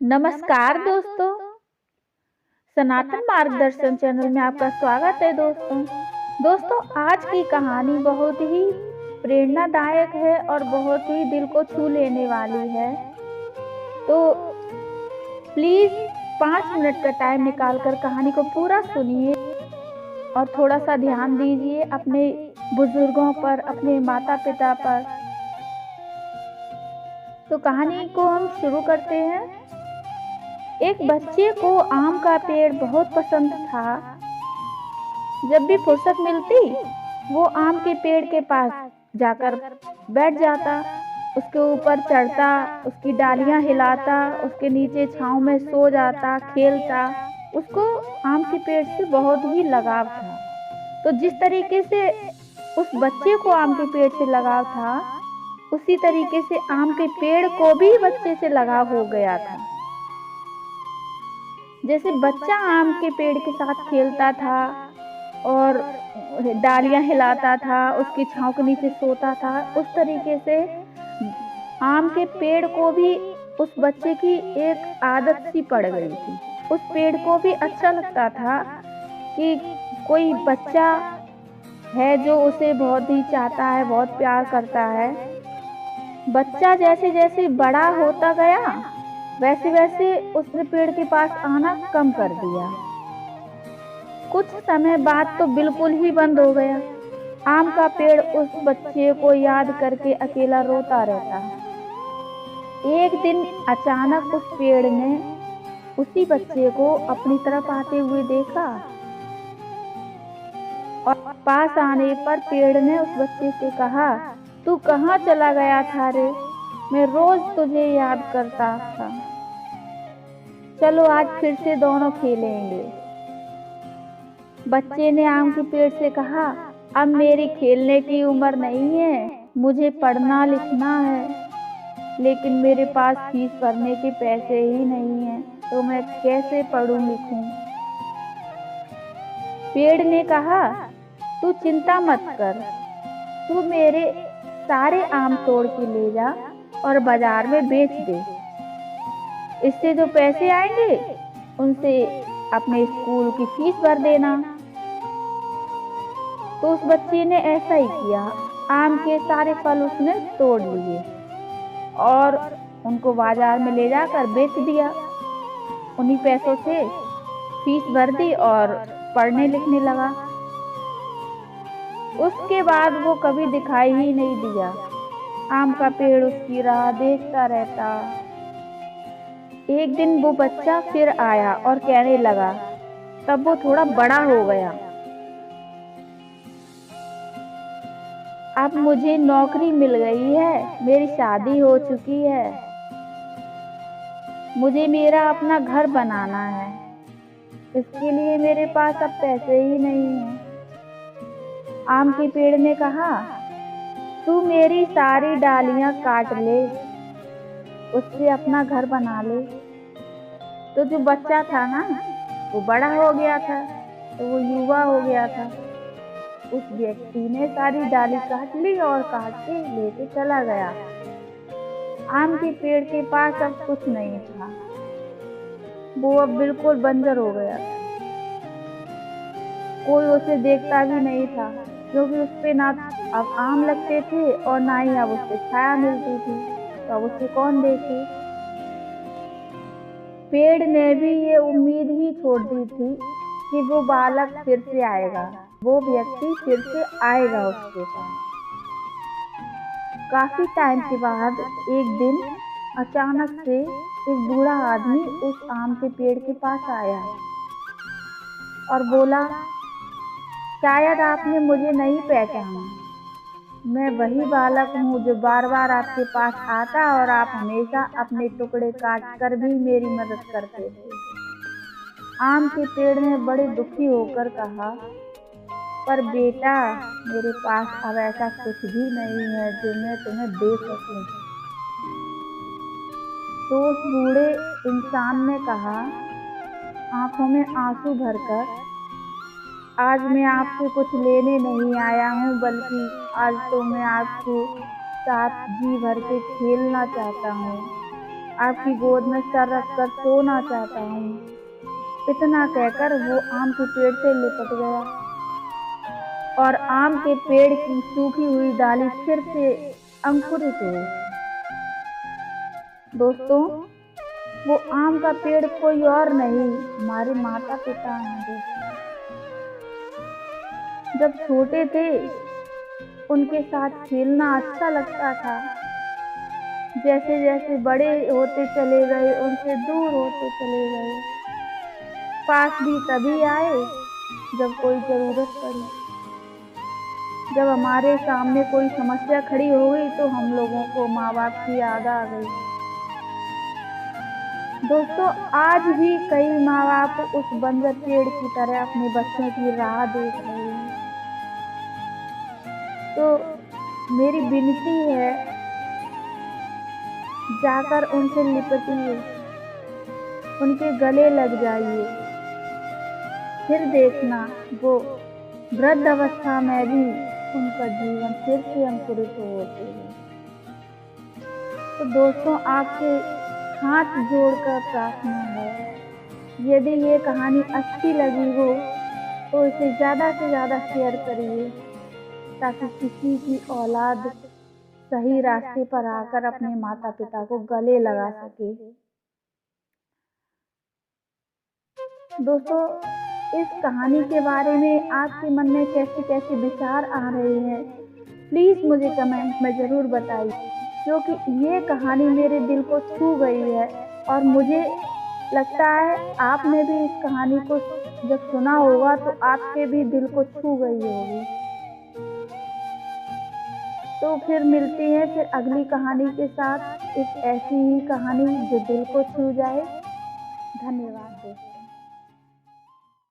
नमस्कार दोस्तों, सनातन मार्गदर्शन चैनल में आपका स्वागत है दोस्तों। दोस्तों, आज की कहानी बहुत ही प्रेरणादायक है और बहुत ही दिल को छू लेने वाली है। तो प्लीज़ 5 मिनट का टाइम निकाल कर कहानी को पूरा सुनिए और थोड़ा-सा ध्यान दीजिए अपने बुजुर्गों पर, अपने माता-पिता पर। तो कहानी को हम शुरू करते हैं। एक बच्चे को आम का पेड़ बहुत पसंद था। जब भी फुर्सत मिलती, वो आम के पेड़ के पास जाकर बैठ जाता, उसके ऊपर चढ़ता, उसकी डालियां हिलाता, उसके नीचे छांव में सो जाता, खेलता। उसको आम के पेड़ से बहुत ही लगाव था। तो जिस तरीके से उस बच्चे को आम के पेड़ से लगाव था, उसी तरीके से आम के पेड़ को भी बच्चे से लगाव हो गया था। जैसे बच्चा आम के पेड़ के साथ खेलता था और डालियां हिलाता था, उसकी छांव के नीचे सोता था, उस तरीके से आम के पेड़ को भी उस बच्चे की एक आदत सी पड़ गई थी। उस पेड़ को भी अच्छा लगता था कि कोई बच्चा है जो उसे बहुत ही चाहता है, बहुत प्यार करता है। बच्चा जैसे जैसे बड़ा होता गया, वैसे वैसे उसने पेड़ के पास आना कम कर दिया। कुछ समय बाद तो बिल्कुल ही बंद हो गया। आम का पेड़ उस बच्चे को याद करके अकेला रोता रहता। एक दिन अचानक उस पेड़ ने उसी बच्चे को अपनी तरफ आते हुए देखा और पास आने पर पेड़ ने उस बच्चे से कहा, "तू कहाँ चला गया था रे? मैं रोज तुझे याद करता था। चलो आज फिर से दोनों खेलेंगे।" बच्चे ने आम के पेड़ से कहा, "अब मेरी खेलने की उम्र नहीं है, मुझे पढ़ना लिखना है, लेकिन मेरे पास फीस भरने के पैसे ही नहीं हैं, तो मैं कैसे पढ़ूं लिखूं?" पेड़ ने कहा, "तू चिंता मत कर, तू मेरे सारे आम तोड़ के ले जा और बाजार में बेच दे। इससे जो पैसे आएंगे, उनसे अपने स्कूल की फीस भर देना।" तो उस बच्चे ने ऐसा ही किया। आम के सारे फल उसने तोड़ लिए और उनको बाजार में ले जाकर बेच दिया। उन्हीं पैसों से फीस भर दी और पढ़ने लिखने लगा। उसके बाद वो कभी दिखाई ही नहीं दिया। आम का पेड़ उसकी राह देखता रहता। एक दिन वो बच्चा फिर आया और कहने लगा, तब वो थोड़ा बड़ा हो गया, "अब मुझे नौकरी मिल गई है, मेरी शादी हो चुकी है, मुझे मेरा अपना घर बनाना है, इसके लिए मेरे पास अब पैसे ही नहीं हैं।" आम के पेड़ ने कहा, "तू मेरी सारी डालियां काट ले, उससे अपना घर बना ले।" तो जो बच्चा था ना, वो बड़ा हो गया था, तो वो युवा हो गया था। उस व्यक्ति ने सारी डाली काट ली और काट के लेके चला गया। आम के पेड़ के पास अब कुछ नहीं था। वो अब बिल्कुल बंजर हो गया था। कोई उसे देखता भी नहीं था, क्योंकि उस पे ना अब आम लगते थे और ना ही अब उससे छाया मिलती थी। तो अब उसे कौन देखे? पेड़ ने भी ये उम्मीद ही छोड़ दी थी कि वो बालक फिर से आएगा, वो व्यक्ति फिर से आएगा उसके पास। काफी टाइम के बाद एक दिन अचानक से एक बूढ़ा आदमी उस आम के पेड़ के पास आया और बोला, "शायद आपने मुझे नहीं पहचाना। मैं वही बालक हूँ जो बार बार आपके पास आता और आप हमेशा अपने टुकड़े काट कर भी मेरी मदद करते थे।" आम के पेड़ ने बड़े दुखी होकर कहा, "पर बेटा, मेरे पास अब ऐसा कुछ भी नहीं है जो मैं तुम्हें दे सकूं।" तो उस बूढ़े इंसान ने कहा, आंखों में आंसू भरकर, "आज मैं आपसे कुछ लेने नहीं आया हूँ, बल्कि आज तो मैं आपके साथ जी भर के खेलना चाहता हूँ। आपकी गोद में सर रखकर सोना चाहता हूँ। इतना कहकर वो आम के पेड़ से लिपट गया और आम के पेड़ की सूखी हुई डाली फिर से अंकुरित हुई। दोस्तों, वो आम का पेड़ कोई और नहीं, हमारे माता पिता हैं। दोस्तों, जब छोटे थे उनके साथ खेलना अच्छा लगता था। जैसे जैसे बड़े होते चले गए, उनसे दूर होते चले गए। पास भी तभी आए जब कोई ज़रूरत पड़ी। जब हमारे सामने कोई समस्या खड़ी हो गई तो हम लोगों को माँ बाप की याद आ गई। दोस्तों, आज भी कई माँ बाप उस बंजर पेड़ की तरह अपने बच्चों की राह देख रहे हैं। तो मेरी विनती है, जाकर उनसे लिपटिए, उनके गले लग जाइए। फिर देखना वो वृद्ध अवस्था में भी उनका जीवन फिर से अंकुरित होते हैं। तो दोस्तों, आपसे हाथ जोड़कर प्रार्थना है, यदि ये कहानी अच्छी लगी हो तो इसे ज़्यादा से ज़्यादा शेयर करिए, ताकि किसी की औलाद सही रास्ते पर आकर अपने माता पिता को गले लगा सके। दोस्तों, इस कहानी के बारे में आपके मन में कैसे कैसे विचार आ रहे हैं, प्लीज़ मुझे कमेंट में ज़रूर बताइए, क्योंकि ये कहानी मेरे दिल को छू गई है और मुझे लगता है आपने भी इस कहानी को जब सुना होगा तो आपके भी दिल को छू गई होगी। तो फिर मिलती हैं फिर अगली कहानी के साथ, एक ऐसी ही कहानी जो दिल को छू जाए। धन्यवाद दोस्तों।